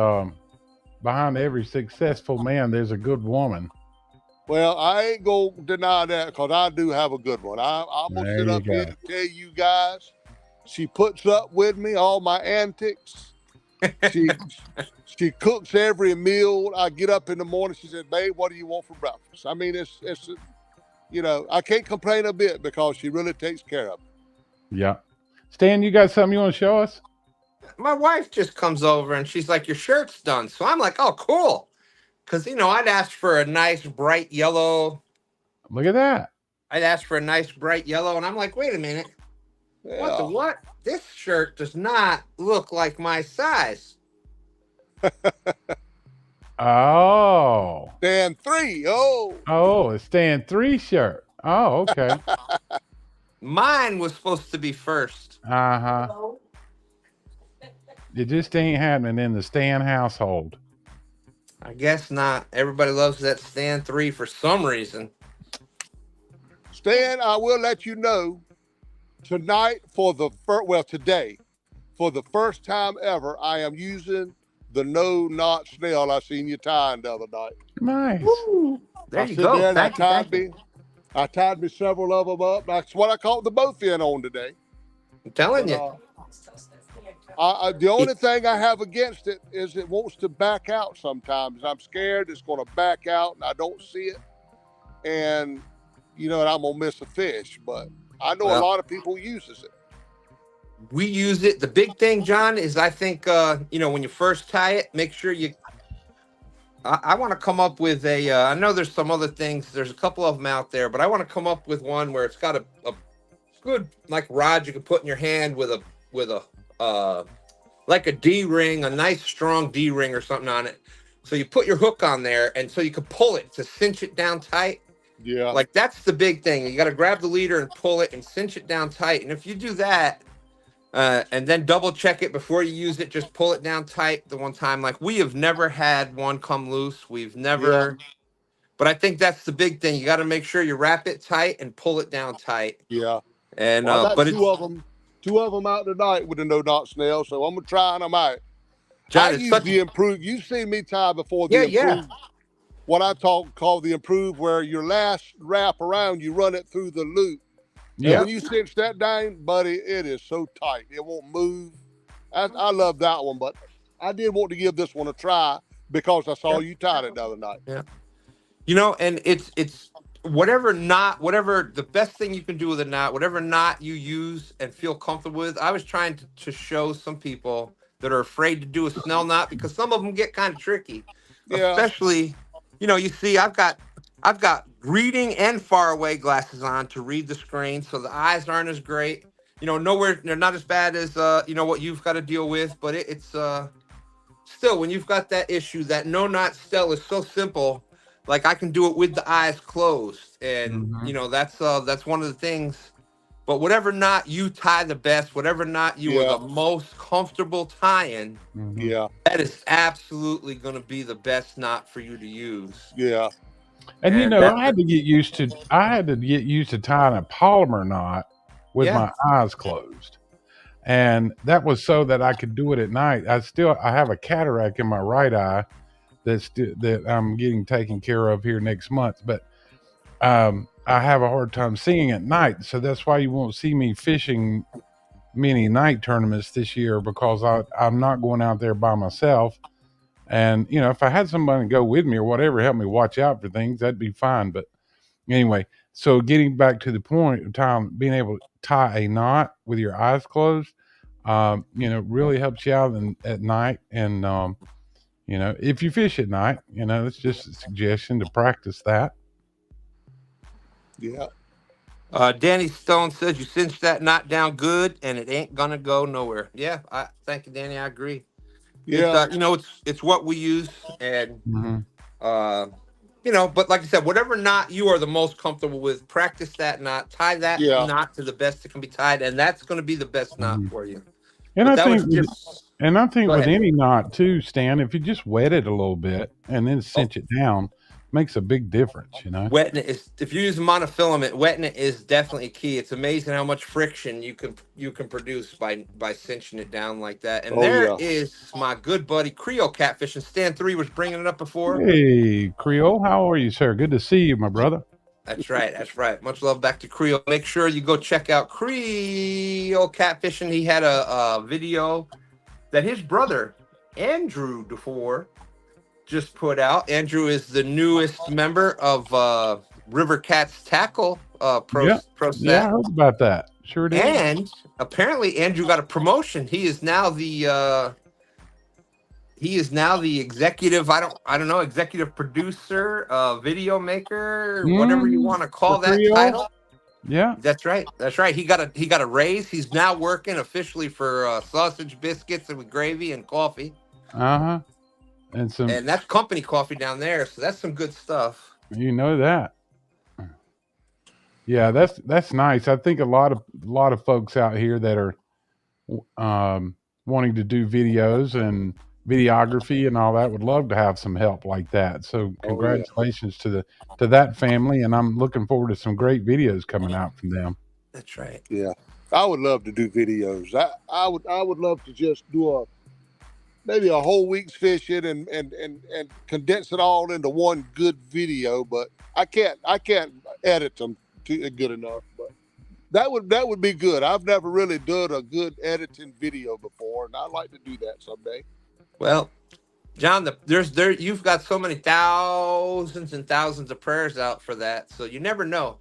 behind every successful man, there's a good woman. Well, I ain't gonna deny that, because I do have a good one. I'm gonna There sit you up here go. and tell you guys, she puts up with me, all my antics. She cooks every meal. I get up in the morning. She says, "Babe, what do you want for breakfast?" I mean, it's I can't complain a bit, because she really takes care of me. Yeah. Stan, you got something you want to show us? My wife just comes over and she's like, "Your shirt's done." So I'm like, "Oh, cool," because I'd asked for a nice bright yellow. Look at that. I'd asked for a nice bright yellow, and I'm like, "Wait a minute, what the Yeah. what? This shirt does not look like my size." Oh. Stand 3. Oh. Oh, a Stan 3 shirt. Oh, okay. Mine was supposed to be first. Uh-huh. It just ain't happening in the Stan household. I guess not. Everybody loves that Stan 3 for some reason. Stan, I will let you know, tonight today, for the first time ever, I am using the no knot snail I seen you tying the other night. Nice. There I you sit go. there and Thank you. I tied me several of them up. That's what I caught the bowfin on today. I'm telling But, you. the only thing I have against it is it wants to back out sometimes. I'm scared it's going to back out and I don't see it. And, and I'm going to miss a fish. But I know a lot of people uses it. We use it. The big thing, John, is I think, when you first tie it, make sure I want to come up with I know there's some other things. There's a couple of them out there, but I want to come up with one where it's got a good, like, rod you can put in your hand with a like a D-ring, a nice strong D-ring or something on it. So you put your hook on there, and so you can pull it to cinch it down tight. Yeah. Like, that's the big thing. You got to grab the leader and pull it and cinch it down tight. And if you do that, and then double check it before you use it, just pull it down tight the one time. Like, we have never had one come loose. We've never, but I think that's the big thing. You got to make sure you wrap it tight and pull it down tight. Yeah. And, well, I got but two of them out tonight with the no knot snail. So I'm going to try them out. John, I use the improved. You've seen me tie before. Yeah. What I call the improved, where your last wrap around, you run it through the loop. Yeah. And when you cinch that down, buddy, it is so tight. It won't move. I love that one, but I did want to give this one a try because I saw you tied it the other night. Yeah. You know, and it's whatever the best thing you can do with a knot, whatever knot you use and feel comfortable with. I was trying to show some people that are afraid to do a Snell knot because some of them get kind of tricky, Yeah, especially, you know, you see I've got reading and far away glasses on to read the screen, so the eyes aren't as great. You know, nowhere they're not as bad as you know what you've got to deal with, but it's still, when you've got that issue, that no knot stell is so simple. Like I can do it with the eyes closed, and Mm-hmm. you know that's one of the things. But whatever knot you tie the best, whatever knot you are yeah, the most comfortable tying, Mm-hmm. yeah, that is absolutely going to be the best knot for you to use. yeah, And you And know, that, I had to get used to tying a polymer knot with yeah, my eyes closed. And that was so that I could do it at night. I have a cataract in my right eye that I'm getting taken care of here next month, but I have a hard time seeing at night. So that's why you won't see me fishing many night tournaments this year, because I'm not going out there by myself. And you know, if I had somebody to go with me or whatever, help me watch out for things, that'd be fine. But anyway, so getting back to the point of time, being able to tie a knot with your eyes closed, you know, really helps you out at night. And you know, if you fish at night, you know, it's just a suggestion to practice that. yeah, Danny Stone says you cinched that knot down good, and it ain't gonna go nowhere. Yeah, I thank you, Danny. I agree. It's yeah, you know, it's what we use, and Mm-hmm. uh, you know, but like I said, whatever knot you are the most comfortable with, practice that knot, tie that yeah, knot to the best it can be tied, and that's going to be the best knot Mm-hmm. for you. And But I that think was with just And I think go with ahead. any knot too, Stan, if you just wet it a little bit and then Oh, cinch it down, makes a big difference, you know? wetting it is, if you use monofilament, wetting it is definitely key. It's amazing how much friction you can produce by cinching it down like that. And oh there yeah, is my good buddy Creole Catfish, and Stan 3 was bringing it up before. Hey, Creole, how are you, sir? Good to see you, my brother. That's right. That's right. Much love back to Creole. Make sure you go check out Creole Catfishing. He had a video that his brother, Andrew DeFore, just put out. Andrew is the newest member of River Cats Tackle Yeah, Pro yeah, I Set. heard about that. Sure did. And apparently Andrew got a promotion. He is now the executive, I don't know, executive producer, video maker, whatever you Mm-hmm. want to For call that Creole? title. Yeah. That's right. That's right. He got a raise. He's now working officially for sausage biscuits and with gravy and coffee. Uh-huh. And some, And that's company coffee down there, so that's some good stuff. you know that. Yeah, that's nice. I think a lot of folks out here that are wanting to do videos and videography and all that would love to have some help like that. So oh yeah, congratulations to that family, and I'm looking forward to some great videos coming out from them. That's right. yeah. I would love to do videos. I would love to just do maybe a whole week's fishing and condense it all into one good video. But I can't edit them good enough. But that would be good. I've never really done a good editing video before, and I'd like to do that someday. Well, John, you've got so many thousands and thousands of prayers out for that, so you never know.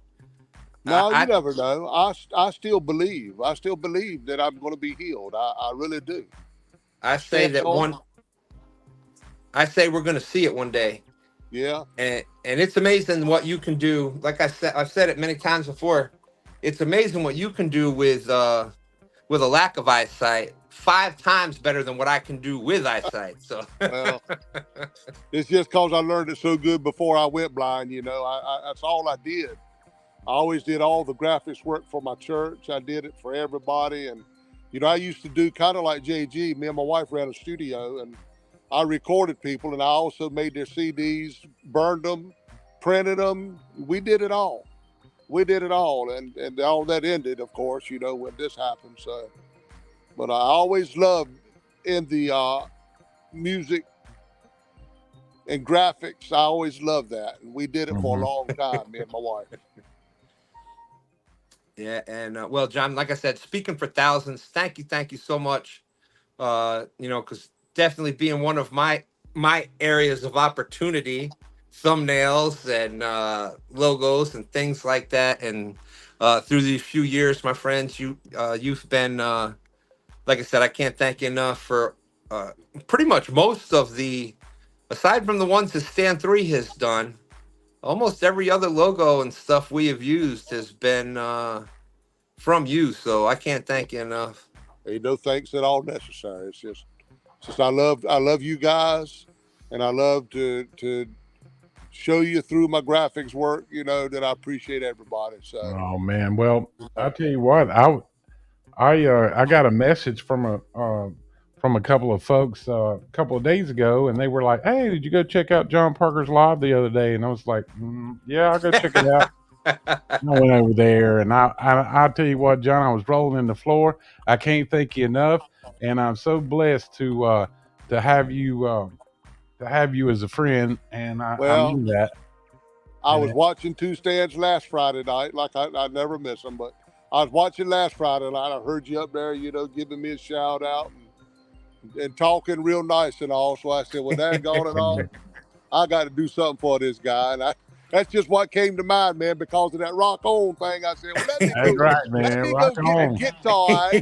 No, you I never know. I still believe. I still believe that I'm going to be healed. I really do. I I say stand that on it. I say we're going to see it one day, Yeah, and it's amazing what you can do. Like I've said it many times before. It's amazing what you can do with a lack of eyesight. 5 times better than what I can do with eyesight. So well, it's just because I learned it so good before I went blind. That's all I did. I always did all the graphics work for my church. I did it for everybody. And, I used to do kind of like JG. Me and my wife ran a studio, and I recorded people, and I also made their CDs, burned them, printed them. We did it all. We did it all. And all that ended, of course, when this happened. So, but I always loved in the music and graphics. I always loved that. And we did it for a Mhm. long time, me and my wife. yeah, and well, John, like I said, speaking for thousands, thank you so much. Because definitely being one of my areas of opportunity thumbnails and logos and things like that. And through these few years, my friends, you've been like I said, I can't thank you enough for pretty much most of the, aside from the ones that Stan3 has done, almost every other logo and stuff we have used has been from you. So I can't thank you enough. Ain't no thanks at all necessary. It's just I love you guys, and I love to show you through my graphics work. You know that I appreciate everybody. So Oh man, well, I'll tell you what, I got a message from a couple of folks a couple of days ago, and they were like, "Hey, did you go check out John Parker's live the other day?" And I was like, "Yeah, I'll go check it out." I went over there, and I'll tell you what, John, I was rolling in the floor. I can't thank you enough, and I'm so blessed to have you as a friend, and I well, mean that. I was And watching 2Stans last Friday night. Like I never miss them, but I was watching last Friday night. I heard you up there, you know, giving me a shout out and talking real nice and all. So I said, well, daggone it all, I got to do something for this guy. And that's just what came to mind, man, because of that rock on thing. I said, well, that's right, let man. me Rock go get the on. guitar.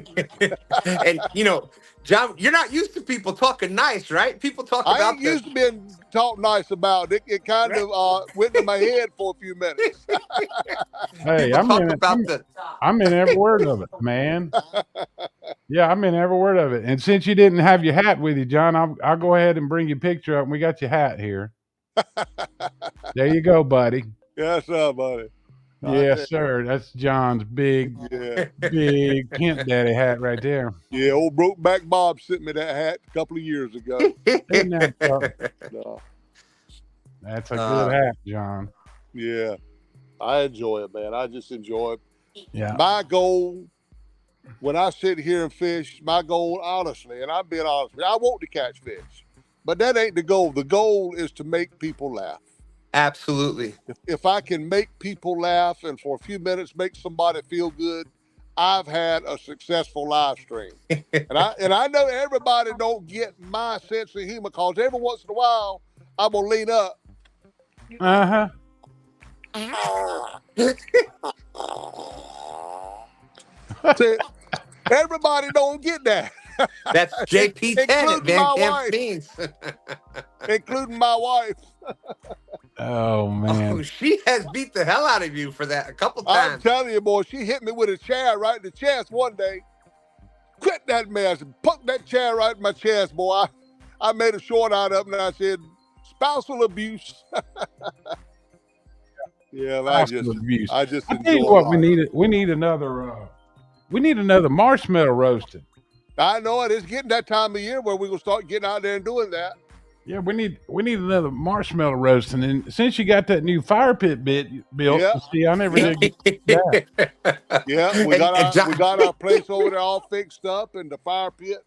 And you know, John, you're not used to people talking nice, right? People talk I ain't about the used to being talked nice about it. It kind right? of went to my head for a few minutes. Hey, People I'm talk in it. about the I'm in every word of it, man. Yeah, I'm in every word of it. And since you didn't have your hat with you, John, I'll go ahead and bring your picture up. And we got your hat here. There you go, buddy. Yes, sir, buddy. Yes, sir. That's John's big, Yeah. big Kent Daddy hat right there. Yeah, old Brokeback Bob sent me that hat a couple of years ago. Isn't that something? No, That's a good hat, John. yeah, I enjoy it, man. I just enjoy it. Yeah. My goal, when I sit here and fish, my goal, honestly, and I'm being honest with you, I want to catch fish, but that ain't the goal. The goal is to make people laugh. Absolutely. If I can make people laugh and for a few minutes make somebody feel good, I've had a successful live stream. And I know everybody don't get my sense of humor, because every once in a while I'm gonna lean up. Uh See, everybody don't get that. That's JP10 at including Van my Camp wife. Fiends. Including my wife. Oh man. Oh, she has beat the hell out of you for that a couple I'm times. telling you, boy, she hit me with a chair right in the chest one day. Quit that mess and put that chair right in my chest, boy. I made a short out of it, and I said, spousal abuse. Yeah, I just I tell you what, we need another marshmallow roasting. I know it. It's getting that time of year where we're gonna start getting out there and doing that. Yeah, we need another marshmallow roasting. And since you got that new fire pit built, Yeah. see, I never did get that. Yeah, we got our place over there all fixed up in the fire pit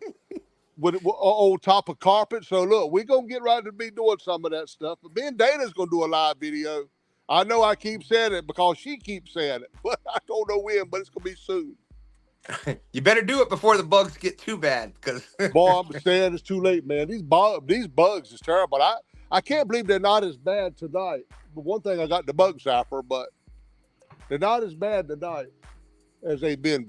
with on top of carpet. So look, we're gonna get right to be doing some of that stuff. But me and Dana's gonna do a live video. I know I keep saying it because she keeps saying it, but I don't know when, but it's gonna be soon. You better do it before the bugs get too bad, because Boy, I'm saying it's too late, man. These bugs is terrible. I can't believe they're not as bad tonight. But one thing, I got the bug zapper, but they're not as bad tonight as they've been.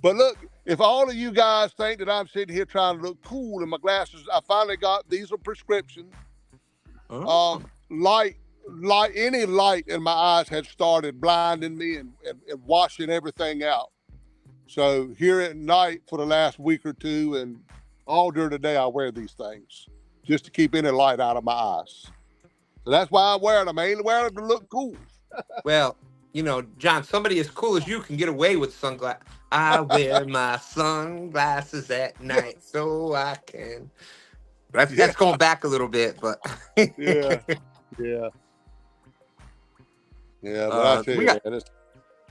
But look, if all of you guys think that I'm sitting here trying to look cool in my glasses, I finally got, these are prescriptions. Any light in my eyes had started blinding me and washing everything out. So here at night for the last week or two and all during the day, I wear these things just to keep any light out of my eyes. So that's why I'm wearing them. I ain't wearing them to look cool. well, you know, John, somebody as cool as you can get away with sunglasses. I wear my sunglasses at night so I can. That's going back a little bit, but yeah. But I tell you, man,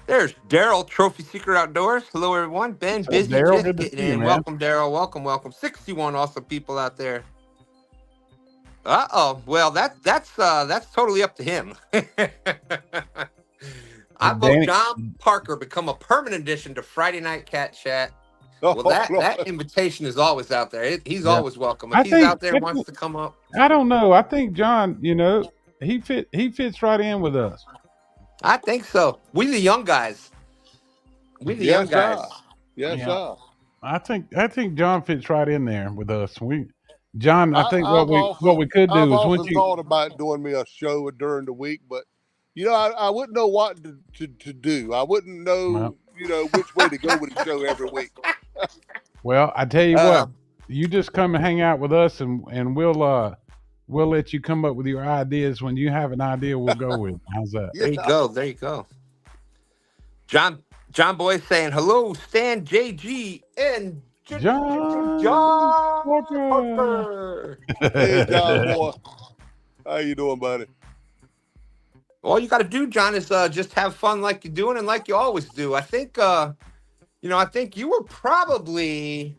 there's Daryl, Trophy Seeker Outdoors. Hello, everyone. Ben, busy, Daryl, just getting in. Welcome, Daryl. Welcome. 61 awesome people out there. Well, that's totally up to him. I vote John Parker become a permanent addition to Friday Night Cat Chat. Well, that invitation is always out there. He's Yeah. always welcome. If I he's think out there and wants to come up. I don't know. I think John, he fits right in with us. I think so. We the young guys. We the young Yes, sir. guys. Yes, Yeah. sir. I think John fits right in there with us. John, I think I've what we could do is once often thought about doing me a show during the week, but I wouldn't know what to do. I wouldn't know, which way to go with the show every week. well, I tell you what, you just come and hang out with us, and we'll let you come up with your ideas. When you have an idea, we'll go with it. How's that? There you go. There you go. John Boy saying hello, Stan, JG, and John Parker. Hey, John boy, how you doing, buddy? All you got to do, John, is just have fun like you're doing and like you always do. I think, I think you were probably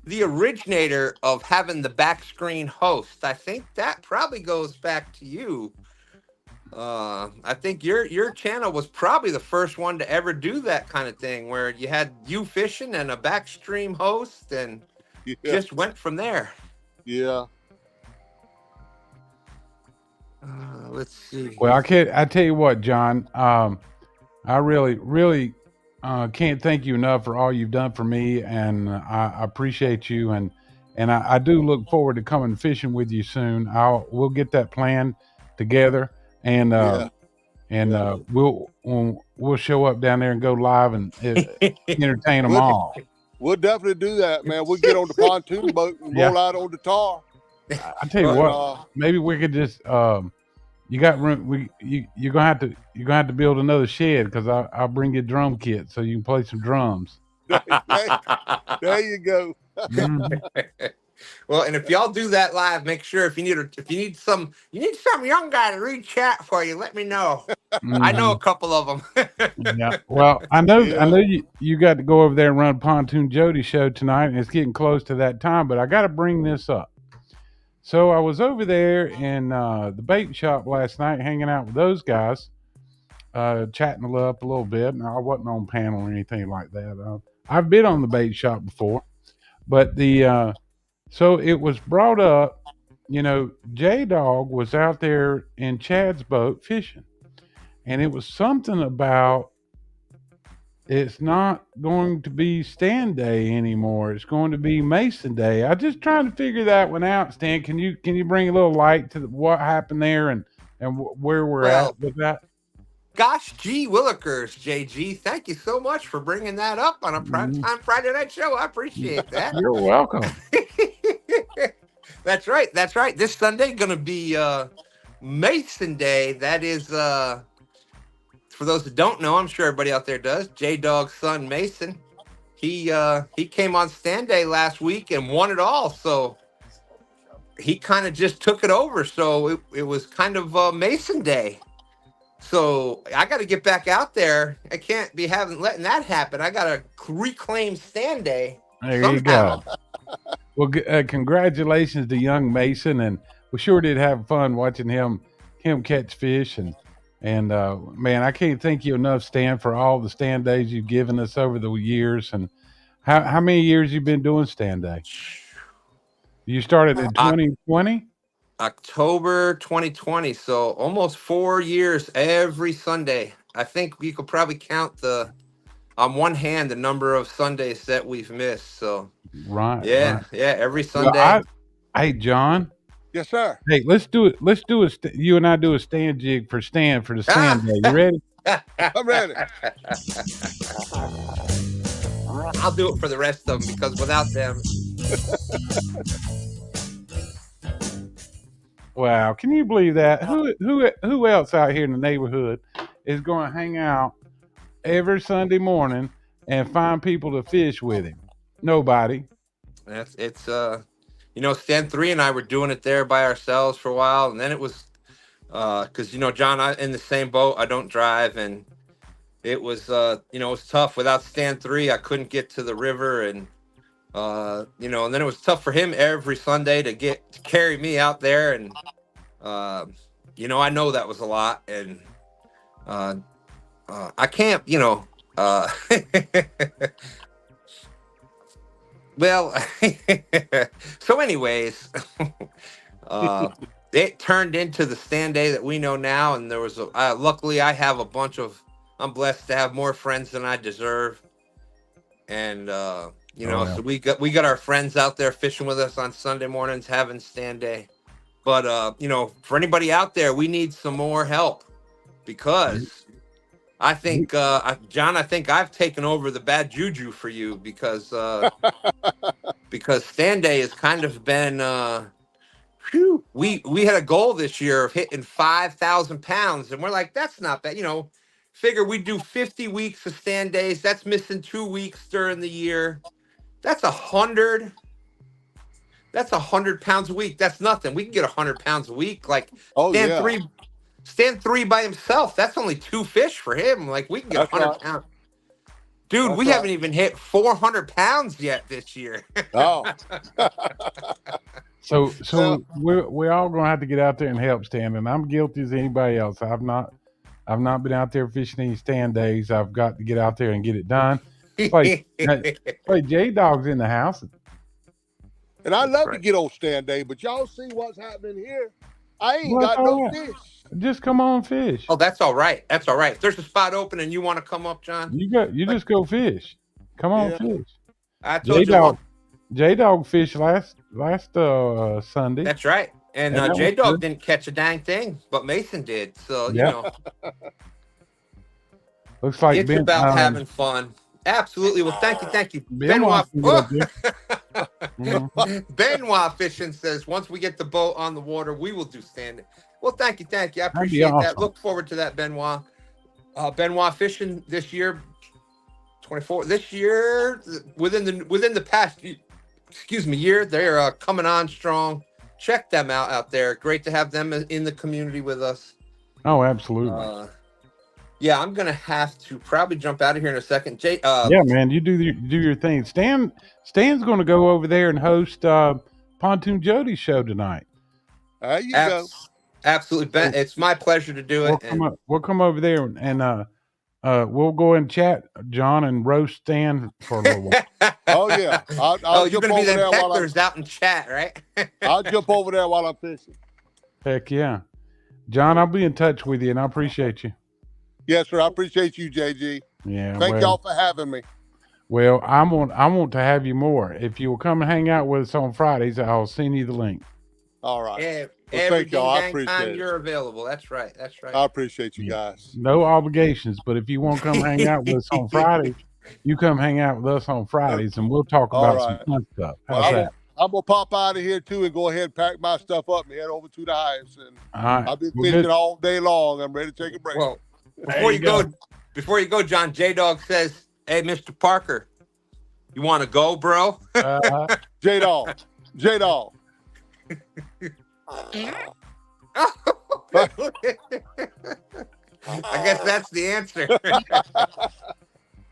the originator of having the back screen host. I think that probably goes back to you. I think your channel was probably the first one to ever do that kind of thing, where you had you fishing and a backstream host, and just went from there. Yeah. Let's see. Well, I tell you what, John. I really can't thank you enough for all you've done for me, and I appreciate you, and I do look forward to coming fishing with you soon. We'll get that plan together, and we'll show up down there and go live and entertain them all. We'll definitely do that, man. We'll get on the pontoon boat and roll out on the tar. I tell you what, maybe we could just you got room. You're gonna have to build another shed, because I'll bring you a drum kit so you can play some drums. There you go. Well, and if y'all do that live, make sure if you need some young guy to read chat for you, let me know. I know a couple of them. Yeah. Well, I know you got to go over there and run Pontoon Jody show tonight, and it's getting close to that time. But I got to bring this up. So I was over there in the bait shop last night, hanging out with those guys, chatting it up a little bit. And I wasn't on panel or anything like that. I've been on the bait shop before, but so it was brought up. J-Dog was out there in Chad's boat fishing, and it was something about it's not going to be STANday anymore. It's going to be Mason Day. I just trying to figure that one out, Stan. Can you bring a little light to what happened there and where we're at with that? Gosh, gee willikers, JG, thank you so much for bringing that up on a primetime Friday night show. I appreciate that. You're welcome. That's right. This Sunday going to be Mason Day. That is, for those that don't know, I'm sure everybody out there does, J-Dog's son, Mason. He came on STANday last week and won it all. So he kind of just took it over. So it was kind of Mason Day. So I got to get back out there. I can't be letting that happen. I got to reclaim STANday. There somehow. You go. Well, congratulations to young Mason, and we sure did have fun watching him catch fish, and man, I can't thank you enough, Stan, for all the STANdays you've given us over the years. And how many years you been doing STANday? You started in 2020? October 2020, so almost 4 years every Sunday. I think we could probably count on one hand the number of Sundays that we've missed. So right, every Sunday. Well, hey, John. Yes, sir. Hey, let's do it. You and I do a stand jig for Stan for the STANday. You ready? I'm ready. I'll do it for the rest of them, because without them. Wow, can you believe that? Who else out here in the neighborhood is going to hang out every Sunday morning and find people to fish with him? Nobody. It's Stan 3 and I were doing it there by ourselves for a while, and then it was because John, I in the same boat. I don't drive, and it was it was tough without Stan 3. I couldn't get to the river, and and then it was tough for him every Sunday to carry me out there, and I know that was a lot, and I can't Uh, well, so anyways, it turned into the STANday that we know now, and there was luckily I have a bunch of. I'm blessed to have more friends than I deserve, and you know, so we got our friends out there fishing with us on Sunday mornings, having STANday. But you know, for anybody out there, we need some more help because I think John, I think I've taken over the bad juju for you because STANday has kind of been we had a goal this year of hitting 5,000 pounds, and we're like, that's not bad, you know. Figure we do 50 weeks of STANdays. That's missing 2 weeks during the year. That's 100. That's 100 pounds a week. That's nothing. We can get 100 pounds a week. Like stand three by himself. That's only 2 fish for him. Like we can get 100 pounds. Dude, we haven't even hit 400 pounds yet this year. Oh. So we're all gonna have to get out there and help Stan, and I'm guilty as anybody else. I've not been out there fishing any STANdays. I've got to get out there and get it done. Like J Dog's in the house. And I love to get on STANday, but y'all see what's happening here. I ain't got no fish. Just come on fish. Oh, that's all right. That's all right. If there's a spot open and you want to come up, John, you just go fish. Come on fish. I told you. J Dog fished last Sunday. That's right. And J Dog didn't catch a dang thing, but Mason did. So you know, looks like it's about having fun. Absolutely. Well, thank you. Benoit Fishing says once we get the boat on the water, we will do STANday. Well, thank you. I appreciate that. Look forward to that, Benoit. Benoit Fishing this year, 24. This year, within the past, year, they're coming on strong. Check them out there. Great to have them in the community with us. Oh, absolutely. Yeah, I'm gonna have to probably jump out of here in a second. Jay, yeah, man, you do your thing. Stan's going to go over there and host Pontoon Jody's show tonight. There you go. Absolutely, Ben. It's my pleasure to do it. We'll come over there and we'll go and chat, John, and roast Stan for a little while. Oh yeah. You're gonna be them hecklers out in chat, right? I'll jump over there while I'm fishing. Heck yeah, John. I'll be in touch with you, and I appreciate you. Yes, sir. I appreciate you, JG. Yeah. Thank y'all for having me. Well, I want to have you more. If you will come and hang out with us on Fridays, I'll send you the link. All right. Yeah, thank y'all. I appreciate time it. You're available. That's right. I appreciate you guys. No obligations, but if you want to come hang out with us on Fridays, you come hang out with us on Fridays, and we'll talk about some fun stuff. How's that? I'm gonna pop out of here too and go ahead and pack my stuff up and head over to the hives. And I've been fishing all day long. I'm ready to take a break. Well, before you go, John, J Dog says, "Hey, Mr. Parker, you want to go, bro?" J Dog. I guess that's the answer.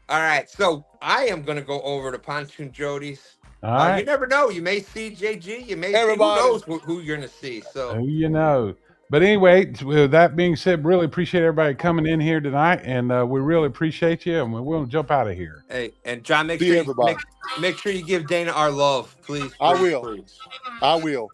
All right, so I am going to go over to Pontoon Jody's. You never know. You may see JG. You may see who knows who you're going to see. So who you know. But anyway, with that being said, really appreciate everybody coming in here tonight, and we really appreciate you, and we'll jump out of here. Hey, and John, make sure you give Dana our love, please. I will. Please. I will.